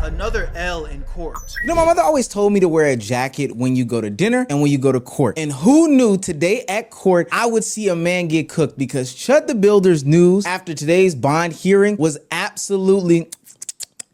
another L in court. You know, my mother always told me to wear a jacket when you go to dinner and when you go to court. And who knew today at court I would see a man get cooked, because Chud the Builder's news after today's bond hearing was absolutely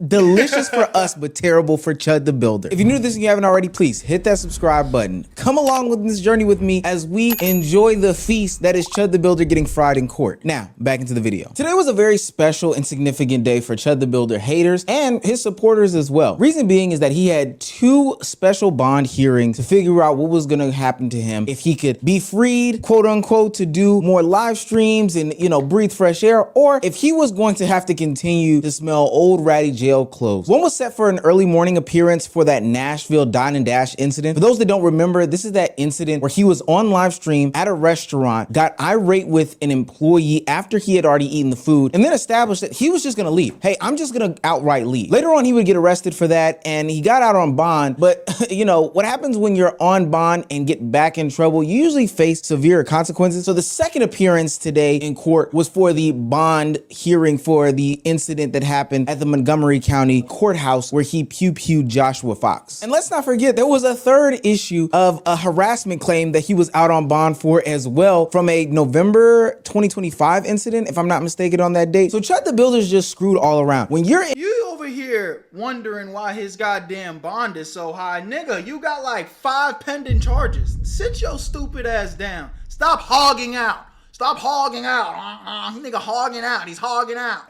delicious for us, but terrible for Chud the Builder. If you're new to this and you haven't already, please hit that subscribe button. Come along with this journey with me as we enjoy the feast that is Chud the Builder getting fried in court. Now, back into the video. Today was a very special and significant day for Chud the Builder haters and his supporters as well. Reason being is that he had two special bond hearings to figure out what was gonna happen to him if he could be freed, quote unquote, to do more live streams and, you know, breathe fresh air, or if he was going to have to continue to smell old ratty jail clothes. One was set for an early morning appearance for that Nashville Dine and Dash incident. For those that don't remember, this is that incident where he was on live stream at a restaurant, got irate with an employee after he had already eaten the food, and then established that he was just gonna leave. Hey, I'm just gonna outright leave. Later on, he would get arrested for that, and he got out on bond, but you know, what happens when you're on bond and get back in trouble, you usually face severe consequences. So the second appearance today in court was for the bond hearing for the incident that happened at the Montgomery County courthouse where he pew-pewed Joshua Fox. And let's not forget, there was a third issue of a harassment claim that he was out on bond for as well from a November 2025 incident, if I'm not mistaken on that date. So Chud the Builder's just screwed all around. When you're You over here wondering why his goddamn bond is so high. Nigga, you got like 5 pending charges. Sit your stupid ass down. Stop hogging out. Stop hogging out. Nigga hogging out. He's hogging out.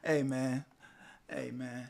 Hey, man. Hey, man.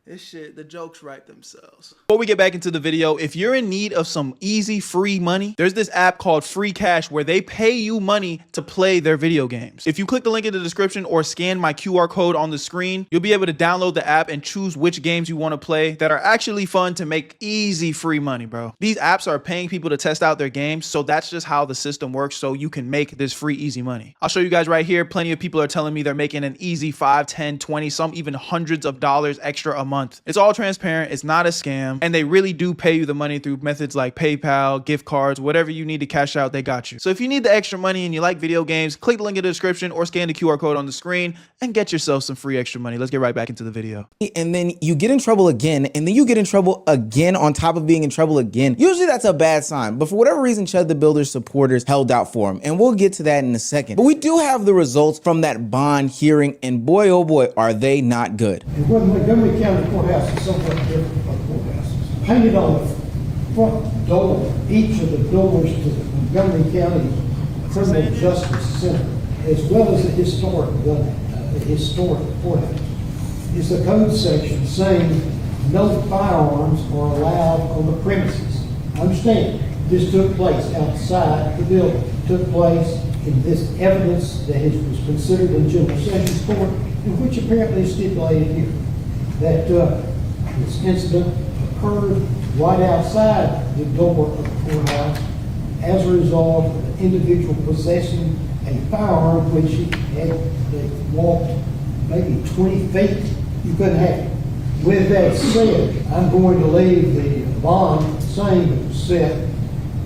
This shit, the jokes write themselves. Before we get back into the video, if you're in need of some easy free money, there's this app called Free Cash where they pay you money to play their video games. If you click the link in the description or scan my QR code on the screen, you'll be able to download the app and choose which games you want to play that are actually fun to make easy free money, bro. These apps are paying people to test out their games, so that's just how the system works, so you can make this free easy money. I'll show you guys right here. Plenty of people are telling me they're making an easy 5, 10, 20, some even hundreds of dollars extra a month. It's all transparent, it's not a scam, and they really do pay you the money through methods like PayPal, gift cards, whatever you need to cash out, they got you. So if you need the extra money and you like video games, click the link in the description or scan the QR code on the screen and get yourself some free extra money. Let's get right back into the video. And then you get in trouble again, and then you get in trouble again on top of being in trouble again. Usually that's a bad sign, but for whatever reason, Chud the Builder's supporters held out for him, and we'll get to that in a second. But we do have the results from that bond hearing, and boy, oh boy, are they not good. And when Montgomery County Courthouse is somewhat different from courthouses. Painted on the front door, each of the doors to the Montgomery County Criminal Justice Center, as well as the historic building, the historic courthouse, is the code section saying no firearms are allowed on the premises. Understand, this took place outside the building. It took place in this evidence that was considered in General Sessions Court, and which apparently is stipulated here, that this incident occurred right outside the door of the courthouse as a result of the individual possessing a firearm which he had walked maybe 20 feet. You couldn't have it. With that said, I'm going to leave the bond the same that was set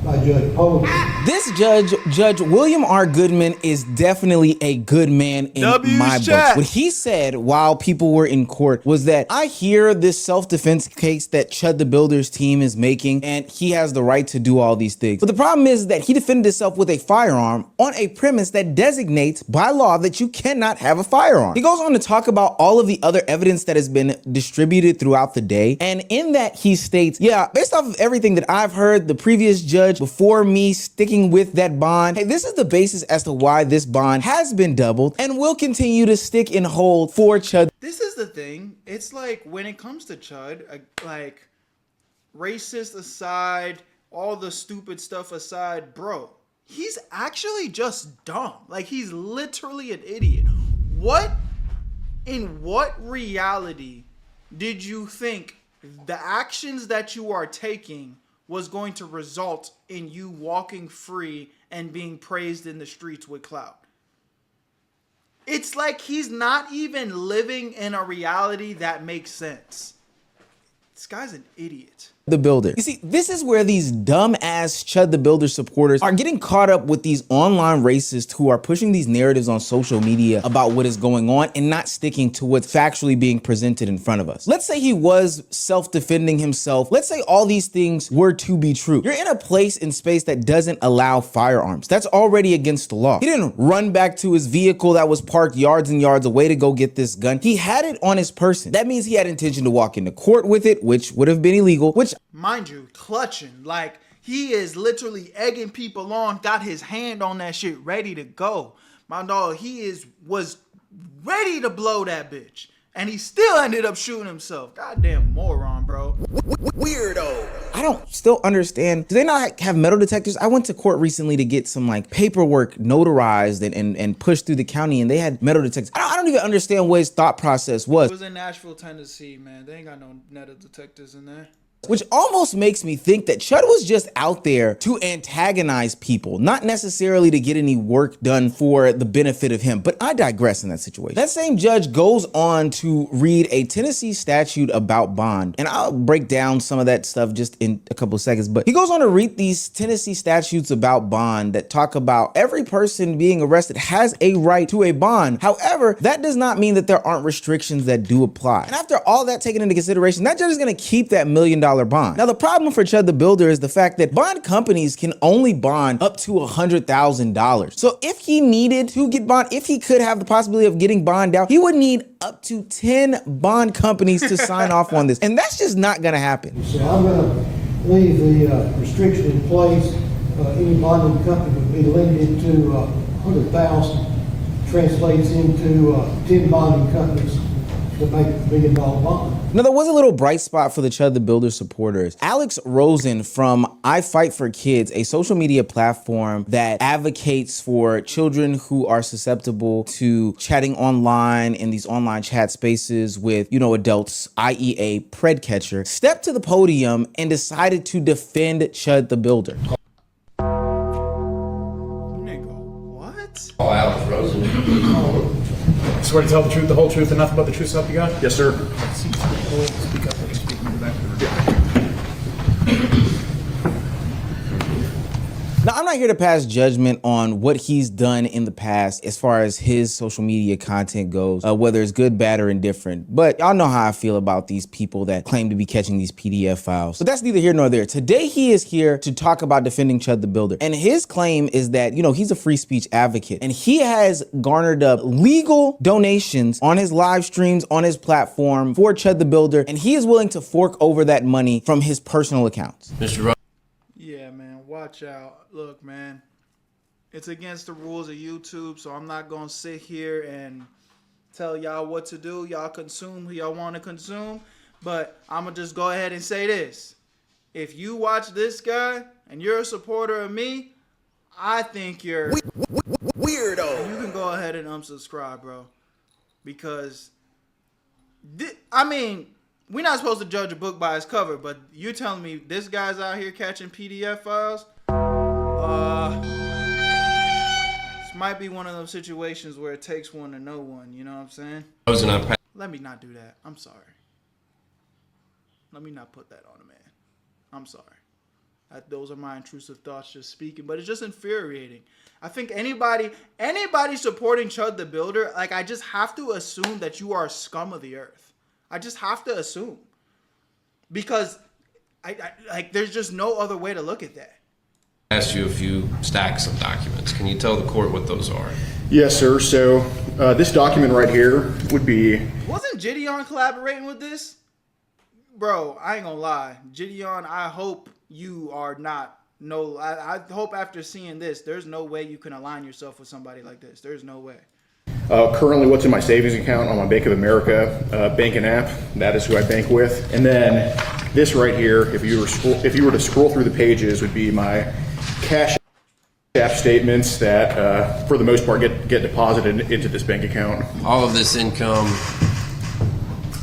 by Judge Poe. This Judge William R. Goodman is definitely a good man in my books. What he said while people were in court was that I hear this self-defense case that Chud the Builder's team is making, and he has the right to do all these things. But the problem is that he defended himself with a firearm on a premise that designates by law that you cannot have a firearm. He goes on to talk about all of the other evidence that has been distributed throughout the day, and in that he states, yeah, based off of everything that I've heard, the previous judge before me sticking with that bond, hey, this is the basis as to why this bond has been doubled and will continue to stick and hold for Chud. This is the thing. It's like when it comes to Chud, like racist aside, all the stupid stuff aside, bro, he's actually just dumb. Like, he's literally an idiot. In what reality did you think the actions that you are taking was going to result in you walking free and being praised in the streets with clout? It's like he's not even living in a reality that makes sense. This guy's an idiot. the Builder. You see, this is where these dumb-ass Chud the Builder supporters are getting caught up with these online racists who are pushing these narratives on social media about what is going on and not sticking to what's factually being presented in front of us. Let's say he was self-defending himself. Let's say all these things were to be true. You're in a place in space that doesn't allow firearms. That's already against the law. He didn't run back to his vehicle that was parked yards and yards away to go get this gun. He had it on his person. That means he had intention to walk into court with it, which would have been illegal, which, mind you, clutching. Like, he is literally egging people on, got his hand on that shit, ready to go. My dog, was ready to blow that bitch. And he still ended up shooting himself. Goddamn moron, bro. Weirdo. I don't still understand. Do they not have metal detectors? I went to court recently to get some like paperwork notarized and pushed through the county, and they had metal detectors. I don't even understand what his thought process was. It was in Nashville, Tennessee, man. They ain't got no metal detectors in there. Which almost makes me think that Chud was just out there to antagonize people, not necessarily to get any work done for the benefit of him. But I digress in that situation. That same judge goes on to read a Tennessee statute about bond. And I'll break down some of that stuff just in a couple of seconds. But he goes on to read these Tennessee statutes about bond that talk about every person being arrested has a right to a bond. However, that does not mean that there aren't restrictions that do apply. And after all that taken into consideration, that judge is going to keep that $1 million bond. Now, the problem for Chud the Builder is the fact that bond companies can only bond up to $100,000. So if he needed to get bond, if he could have the possibility of getting bond out, he would need up to 10 bond companies to sign off on this. And that's just not going to happen. So I'm going to leave the restriction in place. Any bonding company would be limited to 100,000. Translates into 10 bonding companies to make a $1 million bond. Now, there was a little bright spot for the Chud the Builder supporters. Alex Rosen from I Fight for Kids, a social media platform that advocates for children who are susceptible to chatting online in these online chat spaces with, adults, i.e. a pred catcher, stepped to the podium and decided to defend Chud the Builder. Nigga, what? Oh, Alex Rosen. Swear to tell the truth, the whole truth, and nothing but the truth, so help you God? Yes, sir. Speak up, please. Speak in the back of the Now, I'm not here to pass judgment on what he's done in the past as far as his social media content goes, whether it's good, bad, or indifferent. But y'all know how I feel about these people that claim to be catching these PDF files. But that's neither here nor there. Today, he is here to talk about defending Chud the Builder. And his claim is that, he's a free speech advocate. And he has garnered up legal donations on his live streams, on his platform for Chud the Builder. And he is willing to fork over that money from his personal accounts. Mr. Rosen. Yeah, man, watch out. Look, man, it's against the rules of YouTube, so I'm not going to sit here and tell y'all what to do. Y'all consume who y'all want to consume, but I'm going to just go ahead and say this. If you watch this guy and you're a supporter of me, I think you're weirdo. You can go ahead and unsubscribe, bro, because, we're not supposed to judge a book by its cover, but you're telling me this guy's out here catching PDF files? This might be one of those situations where it takes one to know one, you know what I'm saying? Let me not do that. I'm sorry. Let me not put that on a man. I'm sorry. Those are my intrusive thoughts just speaking, but it's just infuriating. I think anybody supporting Chud the Builder, I just have to assume that you are scum of the earth. I just have to assume, because there's just no other way to look at that. I asked you a few stacks of documents. Can you tell the court what those are? Yes, sir. So this document right here would be... Wasn't Gideon collaborating with this? Bro, I ain't gonna lie. Gideon, I hope you are not... I hope after seeing this, there's no way you can align yourself with somebody like this. There's no way. Currently, what's in my savings account on my Bank of America banking app, that is who I bank with. And then this right here, if you were to scroll through the pages, would be my Cash App statements that, for the most part, get deposited into this bank account. All of this income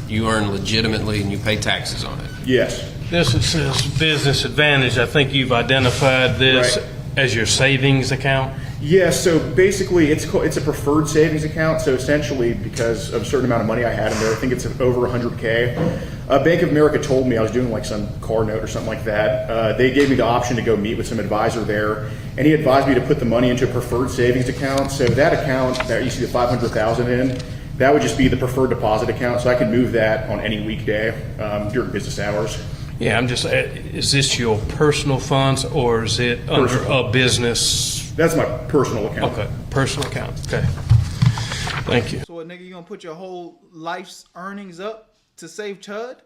you earn legitimately and you pay taxes on it? Yes. This says Business Advantage. I think you've identified this Right. as your savings account. Yeah, so basically it's a preferred savings account. So essentially, because of a certain amount of money I had in there, I think it's over 100K. Bank of America told me I was doing like some car note or something like that. They gave me the option to go meet with some advisor there, and he advised me to put the money into a preferred savings account. So that account that you see the 500,000 in, that would just be the preferred deposit account. So I could move that on any weekday during business hours. Yeah, I'm just, is this your personal funds or is it under a business? That's my personal account. Okay, personal account. Okay. Thank you. So, what, nigga, you gonna put your whole life's earnings up to save Chud?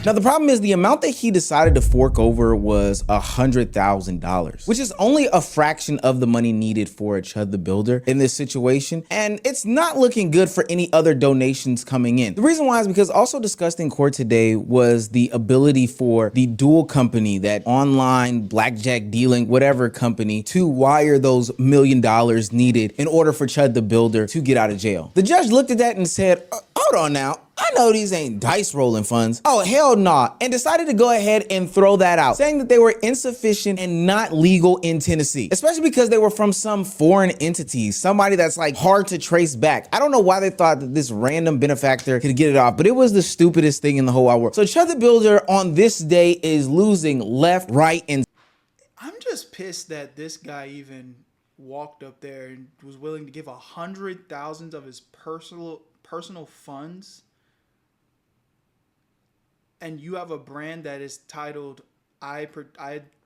Now, the problem is the amount that he decided to fork over was $100,000, which is only a fraction of the money needed for a Chud the Builder in this situation. And it's not looking good for any other donations coming in. The reason why is because also discussed in court today was the ability for the dual company, that online blackjack dealing, whatever company, to wire those $1 million needed in order for Chud the Builder to get out of jail. The judge looked at that and said, hold on now. I know these ain't dice rolling funds. Oh, hell nah. And decided to go ahead and throw that out, saying that they were insufficient and not legal in Tennessee, especially because they were from some foreign entity, somebody that's like hard to trace back. I don't know why they thought that this random benefactor could get it off, but it was the stupidest thing in the whole wide world. So Chud the Builder on this day is losing left, right, and I'm just pissed that this guy even walked up there and was willing to give 100,000 of his personal funds. And you have a brand that is titled I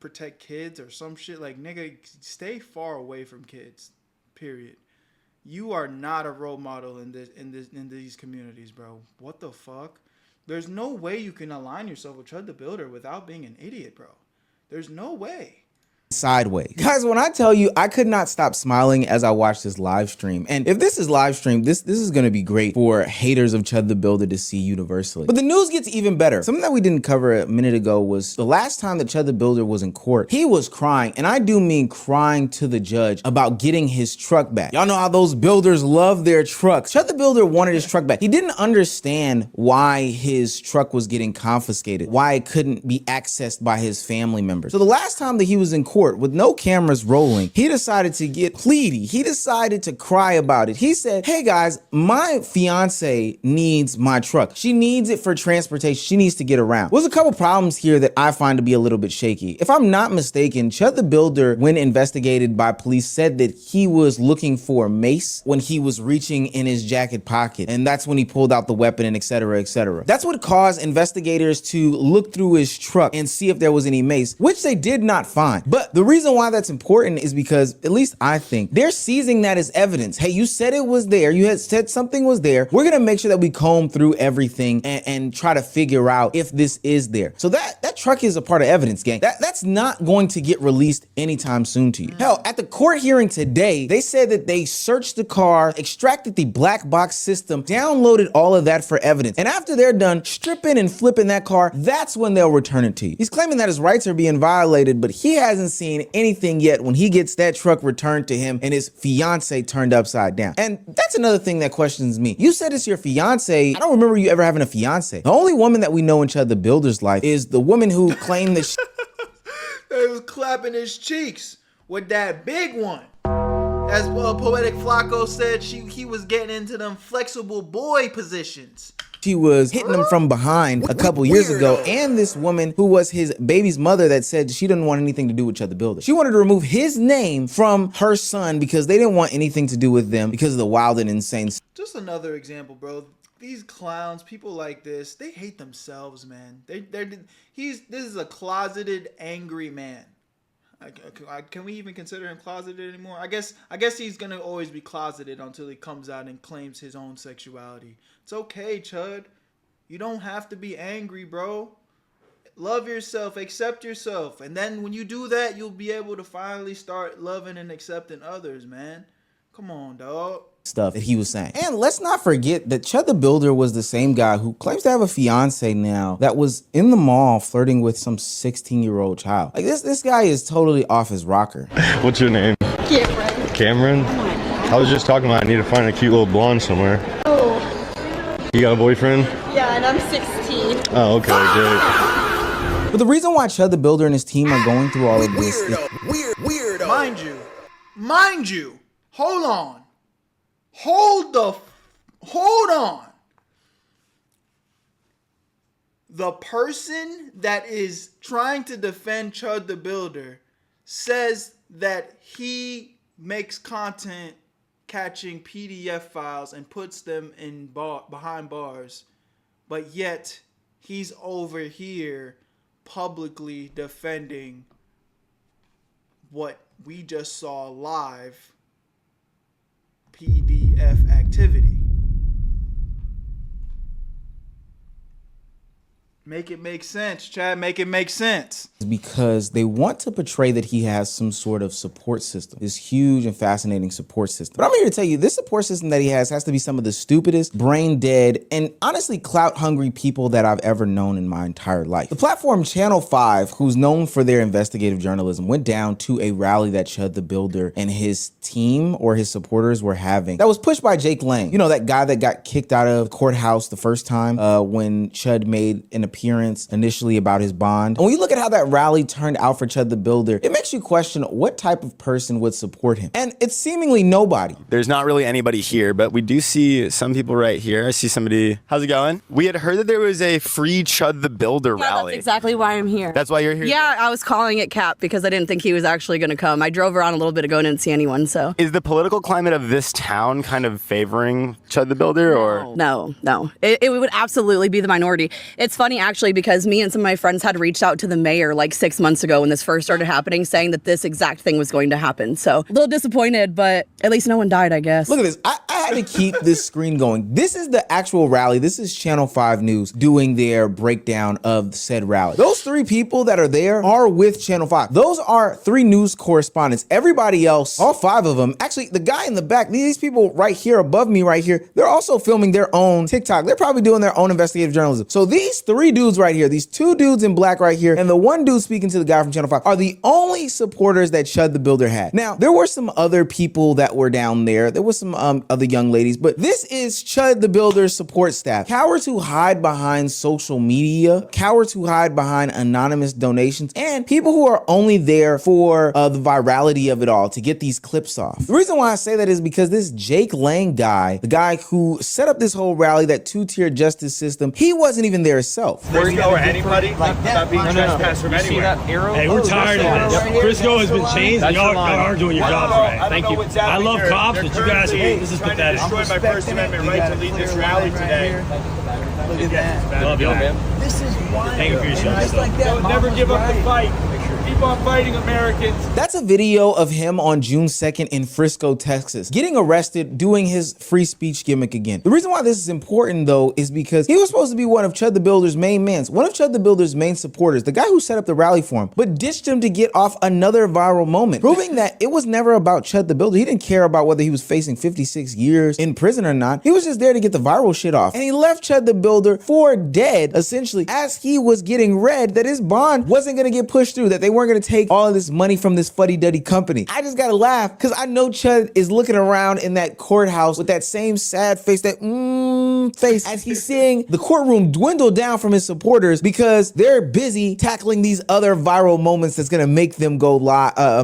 protect kids or some shit. Like, nigga, stay far away from kids. Period. You are not a role model in these communities, bro. What the fuck? There's no way you can align yourself with Chud the Builder without being an idiot, bro. There's no way. sideways. Guys, when I tell you, I could not stop smiling as I watched this live stream. And if this is live stream, this is going to be great for haters of Chud the Builder to see universally. But the news gets even better. Something that we didn't cover a minute ago was the last time that Chud the Builder was in court, he was crying, and I do mean crying to the judge about getting his truck back. Y'all know how those builders love their trucks. Chud the Builder wanted his truck back. He didn't understand why his truck was getting confiscated, why it couldn't be accessed by his family members. So the last time that he was in court with no cameras rolling, he decided to get pleady. He decided to cry about it. He said, hey guys, my fiance needs my truck. She needs it for transportation. She needs to get around. There's a couple problems here that I find to be a little bit shaky. If I'm not mistaken, Chud the Builder, when investigated by police, said that he was looking for a mace when he was reaching in his jacket pocket. And that's when he pulled out the weapon and et cetera, et cetera. That's what caused investigators to look through his truck and see if there was any mace, which they did not find. But the reason why that's important is because, at least I think, they're seizing that as evidence. Hey, you said it was there. You had said something was there. We're gonna make sure that we comb through everything and try to figure out if this is there. So that truck is a part of evidence, gang. That's not going to get released anytime soon to you. Hell, at the court hearing today, they said that they searched the car, extracted the black box system, downloaded all of that for evidence. And after they're done stripping and flipping that car, that's when they'll return it to you. He's claiming that his rights are being violated, but he hasn't seen anything yet when he gets that truck returned to him and his fiance turned upside down. And that's another thing that questions me. You said it's your fiance. I don't remember you ever having a fiance. The only woman that we know in Chud the Builder's life is the woman who claimed that They was clapping his cheeks with that big one. As Poetic Flacco said, he was getting into them flexible boy positions. she was hitting him from behind a couple years ago, and this woman who was his baby's mother that said she didn't want anything to do with Chud the Builder. She wanted to remove his name from her son because they didn't want anything to do with them because of the wild and insane. Just another example, bro. These clowns, people like this, they hate themselves, man. This is a closeted, angry man. Can we even consider him closeted anymore? I guess he's gonna always be closeted until he comes out and claims his own sexuality. It's okay, Chud. You don't have to be angry, bro. Love yourself, accept yourself, and then when you do that, you'll be able to finally start loving and accepting others, man. Come on, dog. Stuff that he was saying. And let's not forget that Chud the Builder was the same guy who claims to have a fiance now that was in the mall flirting with some 16-year-old child. Like this guy is totally off his rocker. What's your name? Cameron. Cameron? I was just talking about I need to find a cute little blonde somewhere. Oh, You got a boyfriend? yeah, and I'm 16. Oh, okay, great. But the reason why Chud the Builder and his team are going through all of this is Mind mind you, hold on. Hold on. The person that is trying to defend Chud the Builder says that he makes content catching PDF files and puts them in behind bars, but yet he's over here publicly defending what we just saw live PDF activity. Make it make sense, Chad. Make it make sense. Because they want to portray that he has some sort of support system, this huge and fascinating support system. But I'm here to tell you, this support system that he has to be some of the stupidest, brain dead, and honestly clout hungry people that I've ever known in my entire life. The platform Channel 5, who's known for their investigative journalism, went down to a rally that Chud the Builder and his team or his supporters were having that was pushed by Jake Lang. You know, that guy that got kicked out of the courthouse the first time when Chud made an appearance initially about his bond. And when you look at how that rally turned out for Chud the Builder, it makes you question what type of person would support him. And it's seemingly nobody. There's not really anybody here, but we do see some people right here. I see somebody. How's it going? We had heard that there was a free Chud the Builder rally. That's exactly why I'm here. That's why you're here? Yeah, I was calling it Cap because I didn't think he was actually going to come. I drove around a little bit ago and didn't see anyone, so. Is the political climate of this town kind of favoring Chud the Builder, or? No. It would absolutely be the minority. It's funny, actually, because me and some of my friends had reached out to the mayor like 6 months ago when this first started happening, saying that this exact thing was going to happen. So a little disappointed, but at least no one died, I guess. Look at this. I had to keep this screen going. This is the actual rally. This is Channel 5 News doing their breakdown of said rally. Those three people that are there are with Channel 5. Those are three news correspondents. Everybody else, all five of them, actually the guy in the back, these people right here above me right here, they're also filming their own TikTok. They're probably doing their own investigative journalism. So these three dudes right here, these two dudes in black right here, and the one dude speaking to the guy from Channel 5 are the only supporters that Chud the Builder had. Now, there were some other people that were down there. There was some other young ladies, but this is Chud the Builder's support staff. Cowards who hide behind social media, cowards who hide behind anonymous donations, and people who are only there for the virality of it all, to get these clips off. The reason why I say that is because this Jake Lang guy, the guy who set up this whole rally, that two-tier justice system, he wasn't even there himself. Frisco or anybody about being trespassed from anywhere. Hey, we're tired of this. Frisco has been changed, and y'all aren't doing your jobs right. Thank you. I love cops, but you guys, this is pathetic. I'm destroying my First Amendment right to lead this rally today. Look at that. Love you, man. This is why. Thank you for your service. Don't never give up the fight. Keep on fighting, Americans. That's a video of him on June 2nd in Frisco, Texas, getting arrested, doing his free speech gimmick again. The reason why this is important, though, is because he was supposed to be one of Chud the Builder's main men, one of Chud the Builder's main supporters, the guy who set up the rally for him, but ditched him to get off another viral moment, proving that it was never about Chud the Builder. He didn't care about whether he was facing 56 years in prison or not. He was just there to get the viral shit off. And he left Chud the Builder for dead, essentially, as he was getting read that his bond wasn't going to get pushed through, that they weren't going to take all of this money from this fuddy-duddy company. I just gotta laugh because I know Chud is looking around in that courthouse with that same sad face, that face, as he's seeing the courtroom dwindle down from his supporters because they're busy tackling these other viral moments that's gonna make them go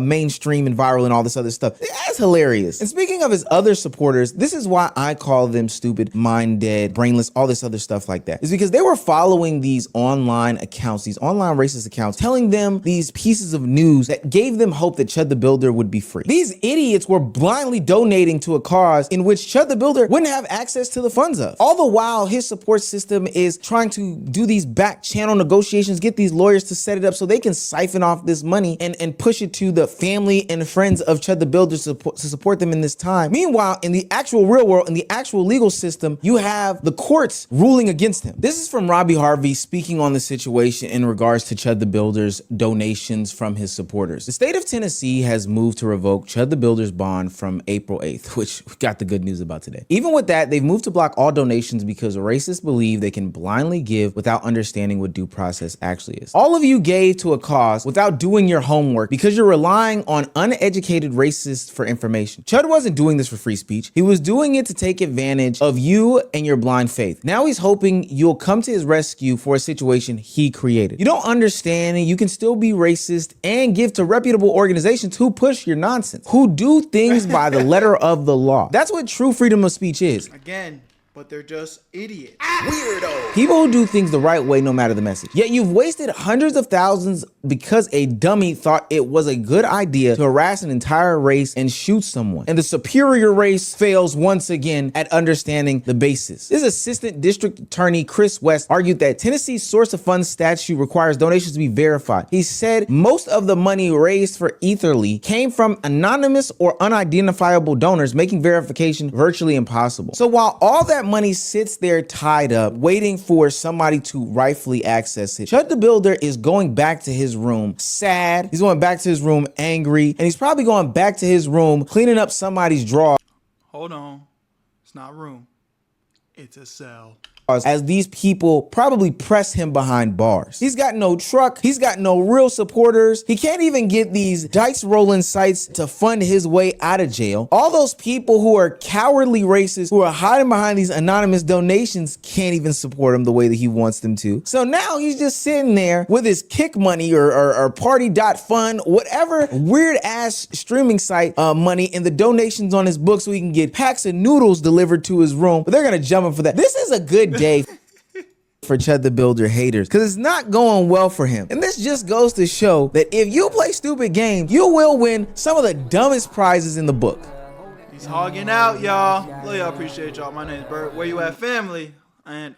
mainstream and viral and all this other stuff. That's hilarious. And speaking of his other supporters, this is why I call them stupid, mind dead, brainless, all this other stuff like that. It's because they were following these online accounts, these online racist accounts, telling them these pieces of news that gave them hope that Chud the Builder would be free. These idiots were blindly donating to a cause in which Chud the Builder wouldn't have access to the funds of. All the while, his support system is trying to do these back channel negotiations, get these lawyers to set it up so they can siphon off this money and push it to the family and friends of Chud the Builder to support them in this time. Meanwhile, in the actual real world, in the actual legal system, you have the courts ruling against him. This is from Robbie Harvey speaking on the situation in regards to Chud the Builder's donations from his supporters. The state of Tennessee has moved to revoke Chud the Builder's bond from April 8th, which we got the good news about today. Even with that, they've moved to block all donations because racists believe they can blindly give without understanding what due process actually is. All of you gave to a cause without doing your homework because you're relying on uneducated racists for information. Chud wasn't doing this for free speech. He was doing it to take advantage of you and your blind faith. Now he's hoping you'll come to his rescue for a situation he created. You don't understand, and you can still be racist racist, and give to reputable organizations who push your nonsense, who do things by the letter of the law. That's what true freedom of speech is. Again, but they're just idiots. Weirdo. People who do things the right way no matter the message. Yet you've wasted hundreds of thousands because a dummy thought it was a good idea to harass an entire race and shoot someone. And the superior race fails once again at understanding the basis. This Assistant District Attorney Chris West argued that Tennessee's source of funds statute requires donations to be verified. He said most of the money raised for Etherly came from anonymous or unidentifiable donors, making verification virtually impossible. So while all that money sits there tied up, waiting for somebody to rightfully access it, Chud the Builder is going back to his room sad. He's going back to his room angry, and he's probably going back to his room cleaning up somebody's drawer. Hold on. It's not room. It's a cell. As these people probably press him behind bars. He's got no truck. He's got no real supporters. He can't even get these dice rolling sites to fund his way out of jail. All those people who are cowardly racists, who are hiding behind these anonymous donations, can't even support him the way that he wants them to. So now he's just sitting there with his kick money or party.fund, whatever weird ass streaming site money, and the donations on his book so he can get packs of noodles delivered to his room. But they're gonna jump him for that. This is a good day for Chud the Builder haters, because it's not going well for him. And this just goes to show that if you play stupid games, you will win some of the dumbest prizes in the book. He's hogging out, y'all. Love y'all, appreciate y'all. My name is Bert. Where you at, family? And